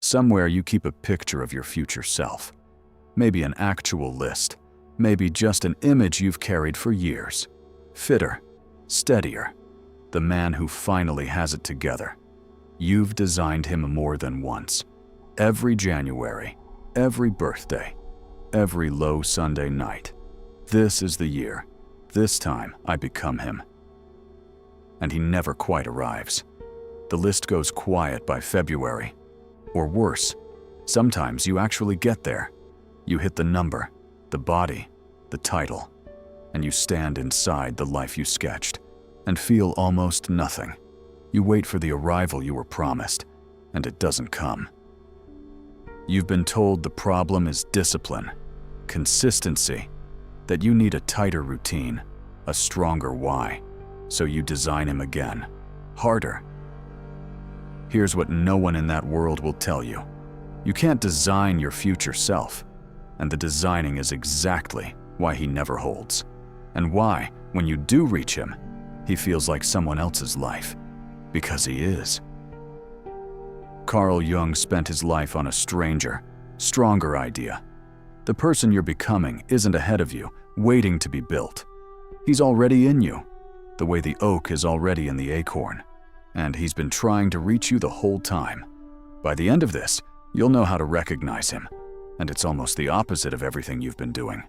Somewhere you keep a picture of your future self. Maybe an actual list. Maybe just an image you've carried for years. Fitter, steadier, the man who finally has it together. You've designed him more than once. Every January, every birthday, every low Sunday night. This is the year. This time I become him. And he never quite arrives. The list goes quiet by February. Or worse, sometimes you actually get there. You hit the number, the body, the title, and you stand inside the life you sketched and feel almost nothing. You wait for the arrival you were promised, and it doesn't come. You've been told the problem is discipline, consistency, that you need a tighter routine, a stronger why, so you design him again, harder. Here's what no one in that world will tell you. You can't design your future self, and the designing is exactly why he never holds, and why, when you do reach him, he feels like someone else's life, because he is. Carl Jung spent his life on a stranger, stronger idea. The person you're becoming isn't ahead of you, waiting to be built. He's already in you, the way the oak is already in the acorn, and he's been trying to reach you the whole time. By the end of this, you'll know how to recognize him, and it's almost the opposite of everything you've been doing.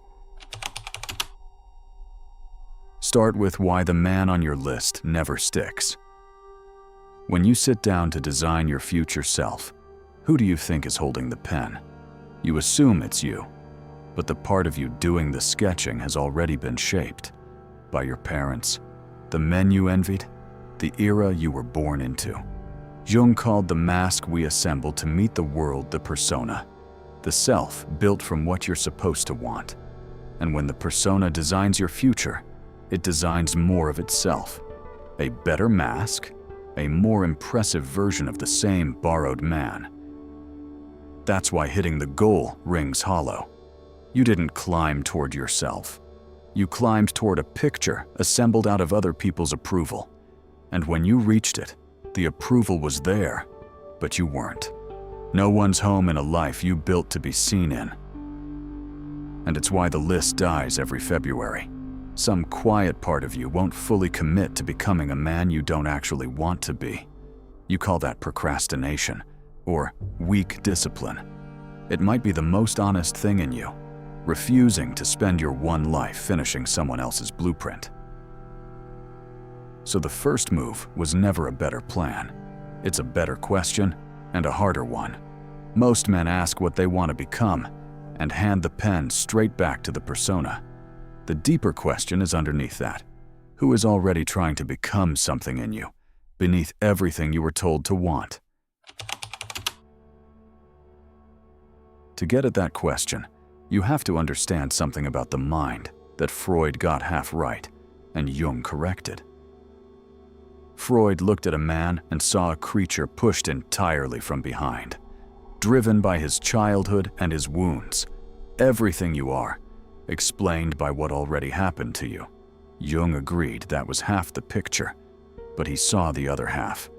Start with why the man on your list never sticks. When you sit down to design your future self, who do you think is holding the pen? You assume it's you, but the part of you doing the sketching has already been shaped by your parents, the men you envied, the era you were born into. Jung called the mask we assemble to meet the world the persona, the self built from what you're supposed to want. And when the persona designs your future, it designs more of itself, a better mask, a more impressive version of the same borrowed man. That's why hitting the goal rings hollow. You didn't climb toward yourself. You climbed toward a picture assembled out of other people's approval. And when you reached it, the approval was there, but you weren't. No one's home in a life you built to be seen in. And it's why the list dies every February. Some quiet part of you won't fully commit to becoming a man you don't actually want to be. You call that procrastination, or weak discipline. It might be the most honest thing in you, refusing to spend your one life finishing someone else's blueprint. So the first move was never a better plan. It's a better question and a harder one. Most men ask what they want to become and hand the pen straight back to the persona. The deeper question is underneath that. Who is already trying to become something in you, beneath everything you were told to want? To get at that question, you have to understand something about the mind that Freud got half right and Jung corrected. Freud looked at a man and saw a creature pushed entirely from behind, driven by his childhood and his wounds. Everything you are, explained by what already happened to you. Jung agreed that was half the picture, but he saw the other half.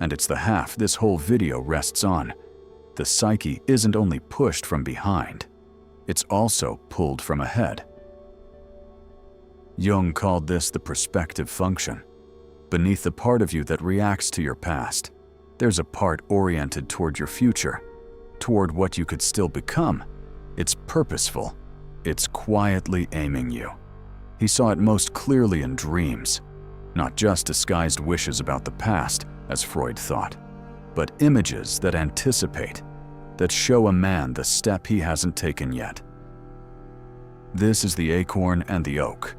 And it's the half this whole video rests on. The psyche isn't only pushed from behind, it's also pulled from ahead. Jung called this the prospective function. Beneath the part of you that reacts to your past, there's a part oriented toward your future, toward what you could still become. It's purposeful. It's quietly aiming you. He saw it most clearly in dreams, not just disguised wishes about the past, as Freud thought, but images that anticipate, that show a man the step he hasn't taken yet. This is the acorn and the oak.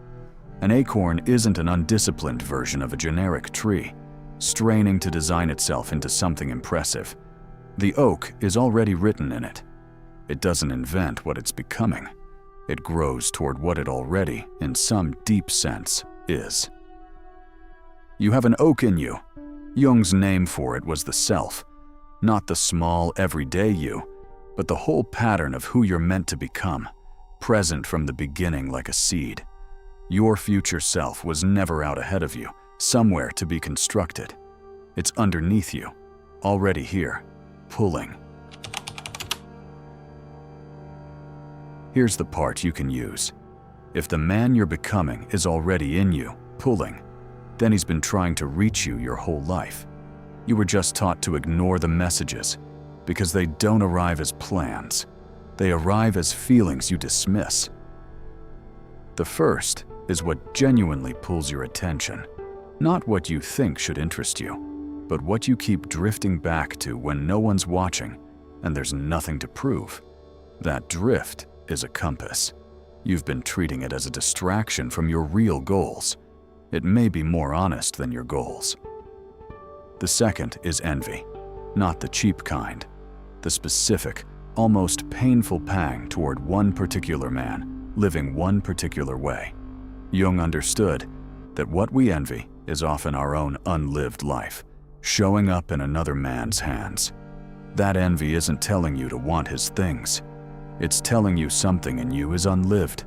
An acorn isn't an undisciplined version of a generic tree, straining to design itself into something impressive. The oak is already written in it. It doesn't invent what it's becoming. It grows toward what it already, in some deep sense, is. You have an oak in you. Jung's name for it was the self, not the small, everyday you, but the whole pattern of who you're meant to become, present from the beginning like a seed. Your future self was never out ahead of you, somewhere to be constructed. It's underneath you, already here, pulling. Here's the part you can use. If the man you're becoming is already in you, pulling, then he's been trying to reach you your whole life. You were just taught to ignore the messages because they don't arrive as plans. They arrive as feelings you dismiss. The first is what genuinely pulls your attention, not what you think should interest you, but what you keep drifting back to when no one's watching and there's nothing to prove. That drift is a compass. You've been treating it as a distraction from your real goals. It may be more honest than your goals. The second is envy, not the cheap kind. The specific, almost painful pang toward one particular man, living one particular way. Jung understood that what we envy is often our own unlived life, showing up in another man's hands. That envy isn't telling you to want his things. It's telling you something in you is unlived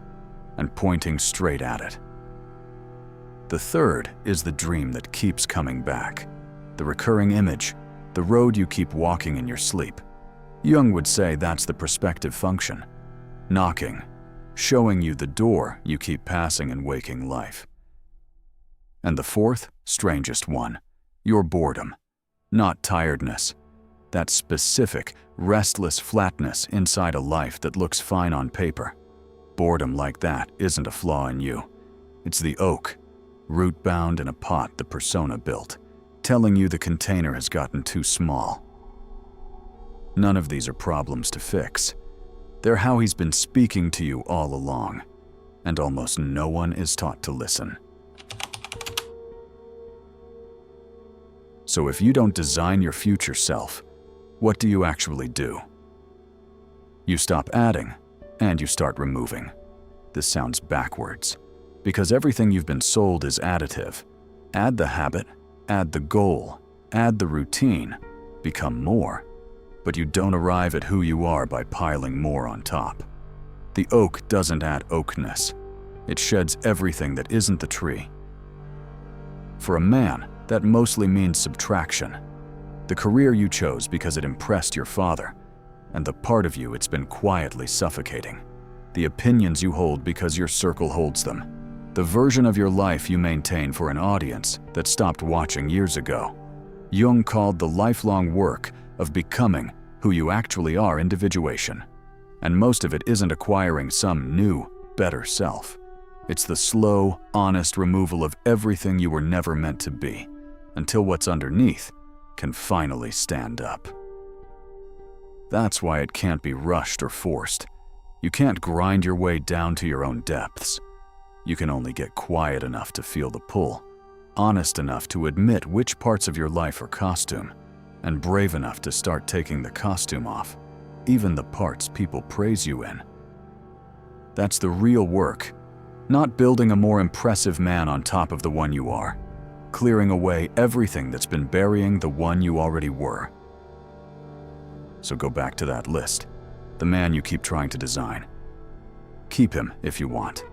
and pointing straight at it. The third is the dream that keeps coming back, the recurring image, the road you keep walking in your sleep. Jung would say that's the prospective function, knocking, showing you the door you keep passing in waking life. And the fourth, strangest one, your boredom, not tiredness, that specific, restless flatness inside a life that looks fine on paper. Boredom like that isn't a flaw in you. It's the oak, root-bound in a pot the persona built, telling you the container has gotten too small. None of these are problems to fix. They're how he's been speaking to you all along, and almost no one is taught to listen. So if you don't design your future self, what do you actually do? You stop adding, and you start removing. This sounds backwards, because everything you've been sold is additive. Add the habit, add the goal, add the routine, become more. But you don't arrive at who you are by piling more on top. The oak doesn't add oakness. It sheds everything that isn't the tree. For a man, that mostly means subtraction. The career you chose because it impressed your father, and the part of you it's been quietly suffocating. The opinions you hold because your circle holds them. The version of your life you maintain for an audience that stopped watching years ago. Jung called the lifelong work of becoming who you actually are individuation. And most of it isn't acquiring some new, better self. It's the slow, honest removal of everything you were never meant to be, until what's underneath can finally stand up. That's why it can't be rushed or forced. You can't grind your way down to your own depths. You can only get quiet enough to feel the pull, honest enough to admit which parts of your life are costume, and brave enough to start taking the costume off, even the parts people praise you in. That's the real work, not building a more impressive man on top of the one you are, clearing away everything that's been burying the one you already were. So go back to that list, the man you keep trying to design. Keep him if you want,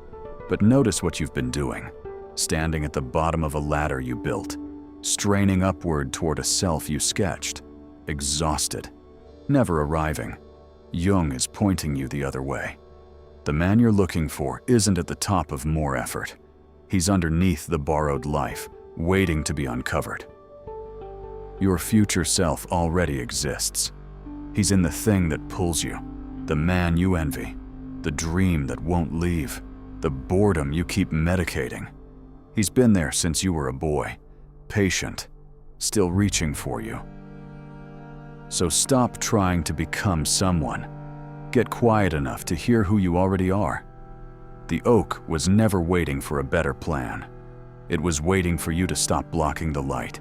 but notice what you've been doing, standing at the bottom of a ladder you built, straining upward toward a self you sketched, exhausted, never arriving. Jung is pointing you the other way. The man you're looking for isn't at the top of more effort. He's underneath the borrowed life, waiting to be uncovered. Your future self already exists. He's in the thing that pulls you, the man you envy, the dream that won't leave, the boredom you keep medicating. He's been there since you were a boy, patient, still reaching for you. So stop trying to become someone. Get quiet enough to hear who you already are. The oak was never waiting for a better plan. It was waiting for you to stop blocking the light,